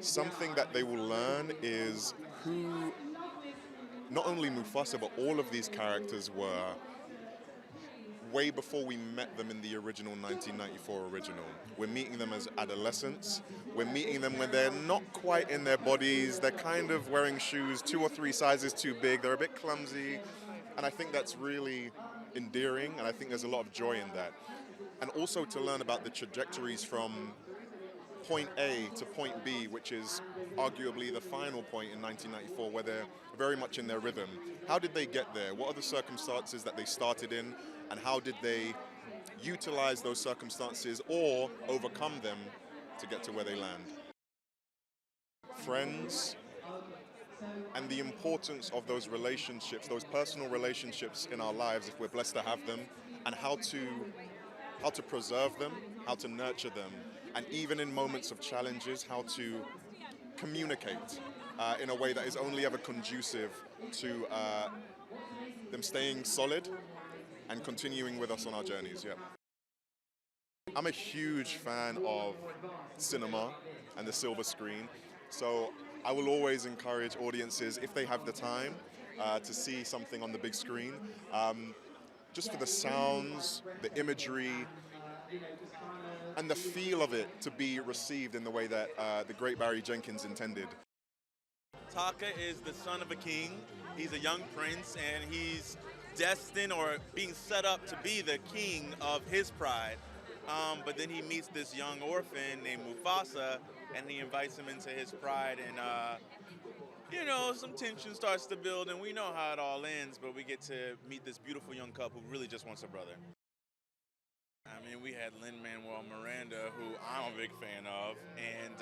something that they will learn is who not only Mufasa, but all of these characters were way before we met them in the original 1994 original. We're meeting them as adolescents. We're meeting them when they're not quite in their bodies. They're kind of wearing shoes 2 or 3 sizes too big. They're a bit clumsy. And I think that's really endearing, and I think there's a lot of joy in that. And also to learn about the trajectories from point A to point B, which is arguably the final point in 1994, where they're very much in their rhythm. How did they get there? What are the circumstances that they started in, and how did they utilize those circumstances or overcome them to get to where they land? Friends, and the importance of those relationships, those personal relationships in our lives, if we're blessed to have them, and how to preserve them, how to nurture them, and even in moments of challenges, how to communicate in a way that is only ever conducive to them staying solid and continuing with us on our journeys. Yeah. I'm a huge fan of cinema and the silver screen, so I will always encourage audiences, if they have the time, to see something on the big screen, just for the sounds, the imagery, and the feel of it to be received in the way that the great Barry Jenkins intended. Taka is the son of a king. He's a young prince, and he's destined or being set up to be the king of his pride. But then he meets this young orphan named Mufasa, and he invites him into his pride, and some tension starts to build, and we know how it all ends, but we get to meet this beautiful young couple who really just wants a brother. I mean, we had Lin-Manuel Miranda, who I'm a big fan of, and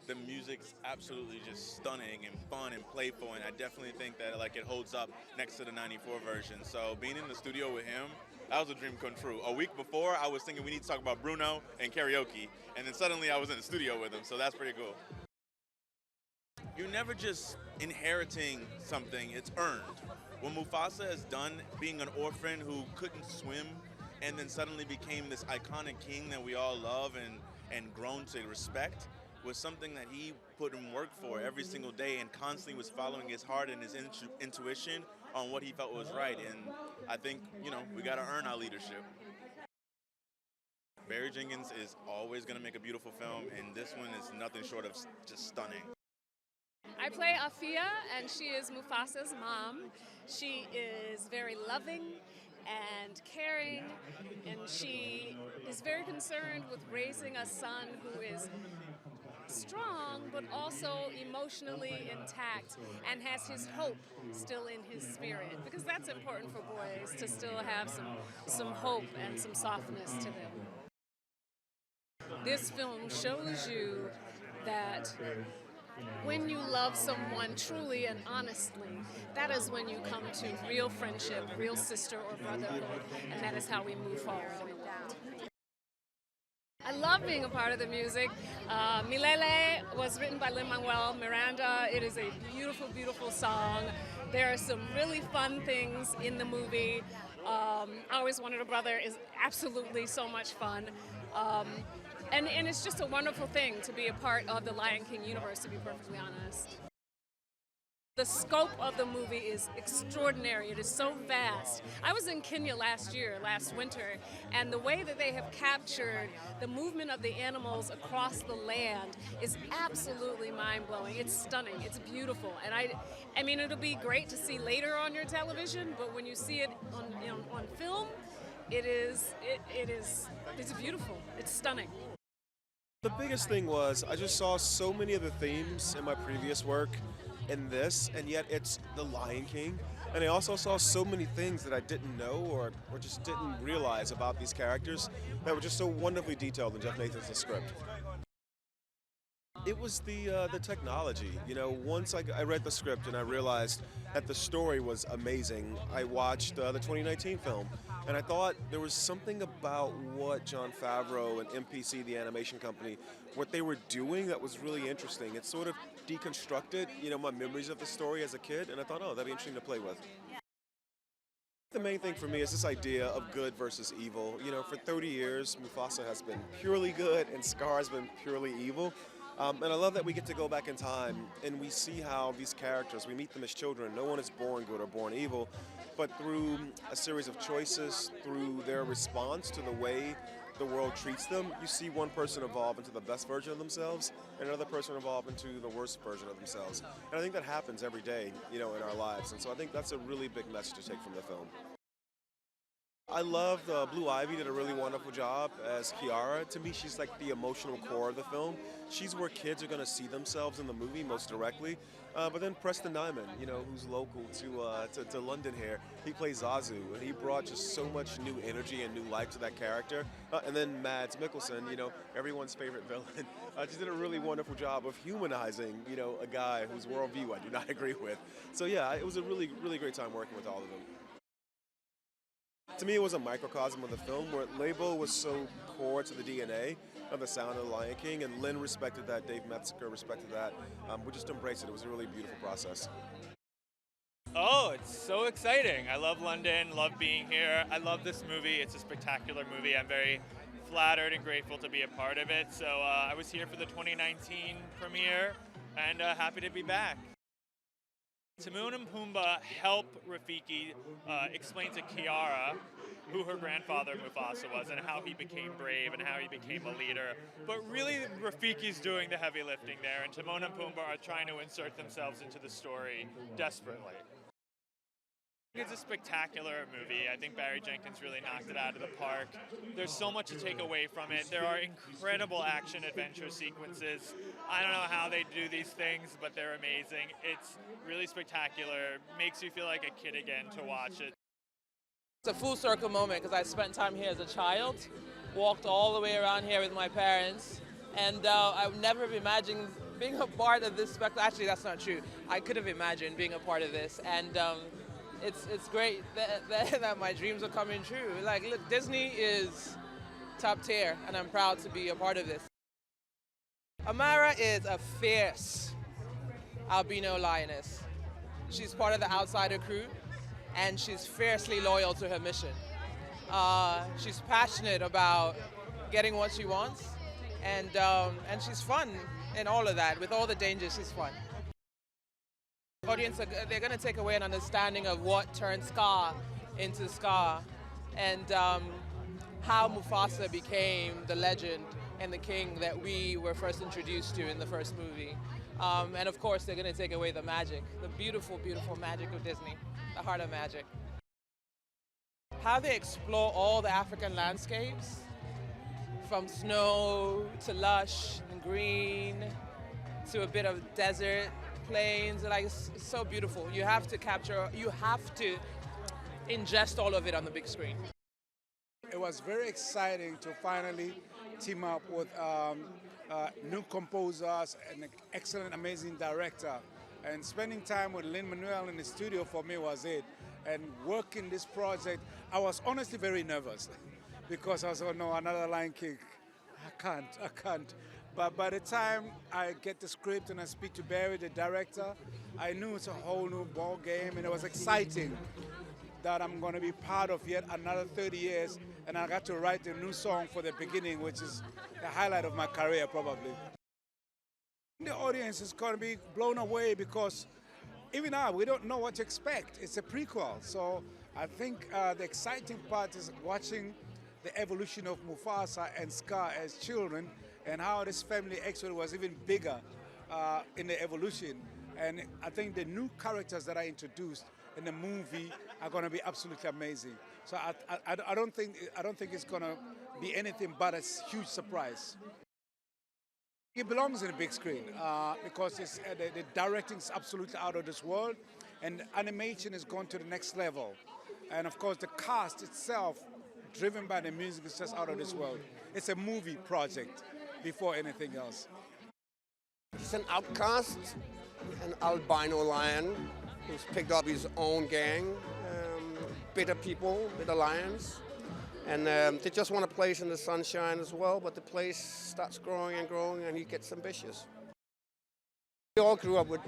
the music's absolutely just stunning and fun and playful, and I definitely think that it holds up next to the '94 version. So being in the studio with him, that was a dream come true. A week before, I was thinking we need to talk about Bruno and karaoke, and then suddenly I was in the studio with him, so that's pretty cool. You're never just inheriting something, it's earned. What Mufasa has done, being an orphan who couldn't swim, and then suddenly became this iconic king that we all love and grown to respect, was something that he put in work for every single day and constantly was following his heart and his intuition on what he felt was right. And I think, we got to earn our leadership. Barry Jenkins is always going to make a beautiful film, and this one is nothing short of just stunning. I play Afia, and she is Mufasa's mom. She is very loving and caring, and she is very concerned with raising a son who is strong but also emotionally intact and has his hope still in his spirit, because that's important for boys, to still have some hope and some softness to them. This film shows you that when you love someone truly and honestly, that is when you come to real friendship, real sister or brotherhood, and that is how we move forward in the world. I love being a part of the music. Milele was written by Lin-Manuel Miranda. It is a beautiful, beautiful song. There are some really fun things in the movie. I Always Wanted a Brother is absolutely so much fun. And it's just a wonderful thing to be a part of the Lion King universe, to be perfectly honest. The scope of the movie is extraordinary. It is so vast. I was in Kenya last winter, and the way that they have captured the movement of the animals across the land is absolutely mind-blowing. It's stunning. It's beautiful. And I mean, it'll be great to see later on your television, but when you see it on film, it's beautiful. It's stunning. The biggest thing was I just saw so many of the themes in my previous work in this, and yet it's the Lion King. And I also saw so many things that I didn't know or just didn't realize about these characters that were just so wonderfully detailed in Jeff Nathan's script. It was the technology. Once I read the script and I realized that the story was amazing, I watched the 2019 film, and I thought there was something about what Jon Favreau and MPC, the animation company, what they were doing that was really interesting. It sort of deconstructed, my memories of the story as a kid, and I thought, oh, that'd be interesting to play with. The main thing for me is this idea of good versus evil. For 30 years, Mufasa has been purely good and Scar has been purely evil. And I love that we get to go back in time and we see how these characters, we meet them as children. No one is born good or born evil, but through a series of choices, through their response to the way the world treats them, you see one person evolve into the best version of themselves and another person evolve into the worst version of themselves. And I think that happens every day, in our lives. And so I think that's a really big message to take from the film. I love Blue Ivy did a really wonderful job as Kiara. To me, she's like the emotional core of the film. She's where kids are going to see themselves in the movie most directly. But then Preston Nyman, who's local to London here, he plays Zazu, and he brought just so much new energy and new life to that character. And then Mads Mikkelsen, everyone's favorite villain, just did a really wonderful job of humanizing, a guy whose worldview I do not agree with. So yeah, it was a really, really great time working with all of them. To me, it was a microcosm of the film where Lebo was so core to the DNA of the sound of The Lion King, and Lynn respected that, Dave Metzger respected that. We just embraced it. It was a really beautiful process. Oh, it's so exciting. I love London, love being here. I love this movie. It's a spectacular movie. I'm very flattered and grateful to be a part of it. So I was here for the 2019 premiere and happy to be back. Timon and Pumbaa help Rafiki explain to Kiara who her grandfather Mufasa was and how he became brave and how he became a leader. But really, Rafiki's doing the heavy lifting there, and Timon and Pumbaa are trying to insert themselves into the story desperately. It's a spectacular movie. I think Barry Jenkins really knocked it out of the park. There's so much to take away from it. There are incredible action adventure sequences. I don't know how they do these things, but they're amazing. It's really spectacular. Makes you feel like a kid again to watch it. It's a full circle moment because I spent time here as a child, walked all the way around here with my parents, and I would never have imagined being a part of this spectacle. Actually, that's not true. I could have imagined being a part of this, and it's great that my dreams are coming true. Like, look, Disney is top tier, and I'm proud to be a part of this. Amara is a fierce albino lioness. She's part of the Outsider crew, and she's fiercely loyal to her mission. She's passionate about getting what she wants, and she's fun in all of that. With all the dangers, she's fun. Audience, they're going to take away an understanding of what turned Scar into Scar, and how Mufasa became the legend and the king that we were first introduced to in the first movie. And of course, they're going to take away the magic, the beautiful, beautiful magic of Disney, the heart of magic. How they explore all the African landscapes, from snow to lush and green to a bit of desert, plains, like it's so beautiful. You have to ingest all of it on the big screen. It was very exciting to finally team up with new composers and an excellent, amazing director. And spending time with Lin-Manuel in the studio for me was it. And working this project, I was honestly very nervous because I was, oh no, another Lion King. I can't. But by the time I get the script and I speak to Barry, the director, I knew it's a whole new ball game, and it was exciting that I'm going to be part of yet another 30 years, and I got to write a new song for the beginning, which is the highlight of my career, probably. The audience is going to be blown away because even now, we don't know what to expect. It's a prequel, so I think the exciting part is watching the evolution of Mufasa and Scar as children, and how this family actually was even bigger in the evolution. And I think the new characters that are introduced in the movie are going to be absolutely amazing. So I don't think it's going to be anything but a huge surprise. It belongs in the big screen because it's, the directing is absolutely out of this world, and animation is going to the next level. And of course, the cast itself, driven by the music, is just out of this world. It's a movie project before anything else. He's an outcast, an albino lion who's picked up his own gang, bitter people, bitter lions. And they just want a place in the sunshine as well, but the place starts growing and growing, and he gets ambitious. We all grew up with,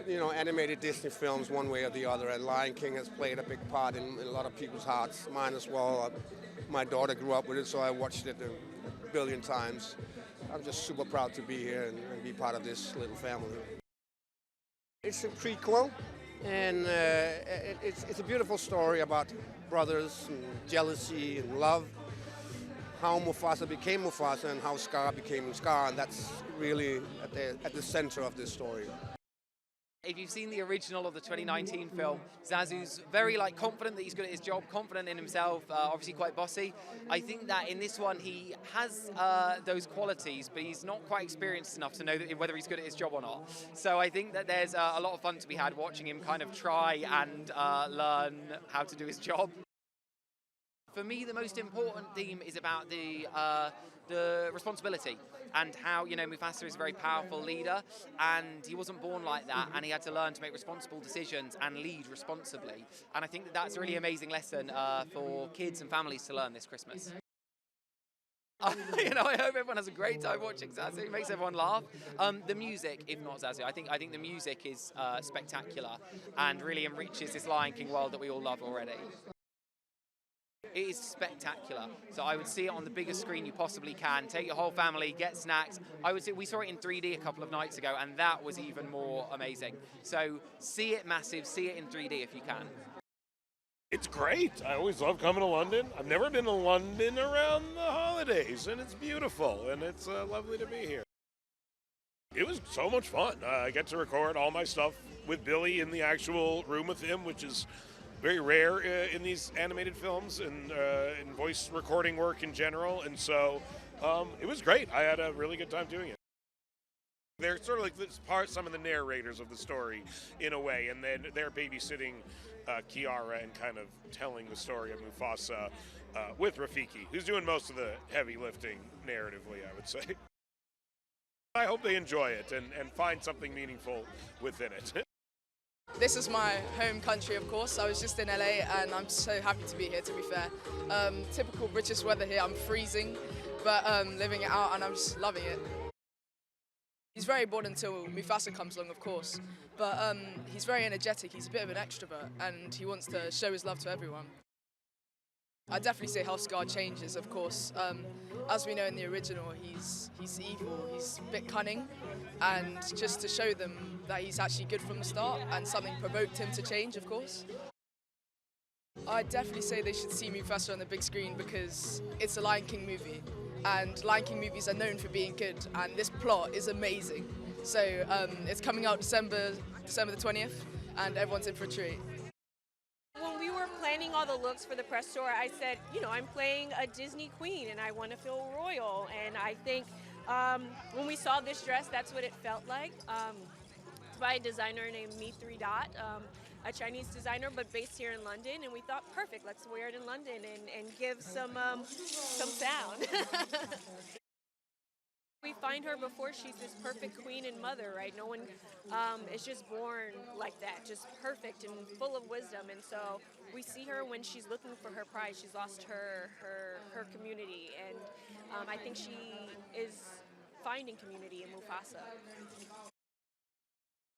animated Disney films one way or the other, and Lion King has played a big part in a lot of people's hearts, mine as well. My daughter grew up with it, so I watched it a billion times. I'm just super proud to be here and be part of this little family. It's a prequel, and it's a beautiful story about brothers and jealousy and love, how Mufasa became Mufasa and how Scar became Scar, and that's really at the center of this story. If you've seen the original of the 2019 film, Zazu's very confident that he's good at his job, confident in himself, obviously quite bossy. I think that in this one he has those qualities, but he's not quite experienced enough to know whether he's good at his job or not. So I think that there's a lot of fun to be had watching him kind of try and learn how to do his job. For me, the most important theme is about the responsibility and how, Mufasa is a very powerful leader, and he wasn't born like that, and he had to learn to make responsible decisions and lead responsibly. And I think that that's a really amazing lesson for kids and families to learn this Christmas. I hope everyone has a great time watching Zazu. It makes everyone laugh. The music, if not Zazu, I think the music is spectacular and really enriches this Lion King world that we all love already. It is spectacular. So I would see it on the biggest screen you possibly can. Take your whole family, get snacks. I would say we saw it in 3D a couple of nights ago, and that was even more amazing. So see it massive, see it in 3D if you can. It's great. I always love coming to London. I've never been to London around the holidays, and it's beautiful, and it's lovely to be here. It was so much fun. I get to record all my stuff with Billy in the actual room with him, which is very rare in these animated films and in voice recording work in general, and so it was great. I had a really good time doing it. They're sort of like some of the narrators of the story in a way, and then they're babysitting Kiara and kind of telling the story of Mufasa with Rafiki, who's doing most of the heavy lifting narratively, I would say. I hope they enjoy it and find something meaningful within it. This is my home country, of course. I was just in LA and I'm so happy to be here, to be fair. Typical British weather here, I'm freezing, but living it out and I'm just loving it. He's very bored until Mufasa comes along, of course, but he's very energetic, he's a bit of an extrovert and he wants to show his love to everyone. I'd definitely say how Scar changes, of course. As we know in the original, he's evil, he's a bit cunning, and just to show them that he's actually good from the start and something provoked him to change, of course. I'd definitely say they should see Mufasa on the big screen because it's a Lion King movie, and Lion King movies are known for being good, and this plot is amazing. So it's coming out December the 20th, and everyone's in for a treat. When we were planning all the looks for the press tour, I said, I'm playing a Disney queen and I want to feel royal. And I think when we saw this dress, that's what it felt like. It's by a designer named Me3 Dot, a Chinese designer, but based here in London. And we thought, perfect, let's wear it in London and give some sound. We find her before she's this perfect queen and mother, right? No one is just born like that, just perfect and full of wisdom. And so we see her when she's looking for her pride. She's lost her community, and I think she is finding community in Mufasa.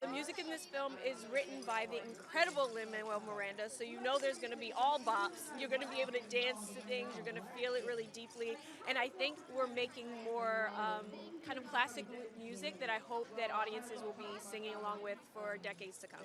The music in this film is written by the incredible Lin-Manuel Miranda, so there's going to be all bops. You're going to be able to dance to things. You're going to feel it really deeply. And I think we're making more kind of classic music that I hope that audiences will be singing along with for decades to come.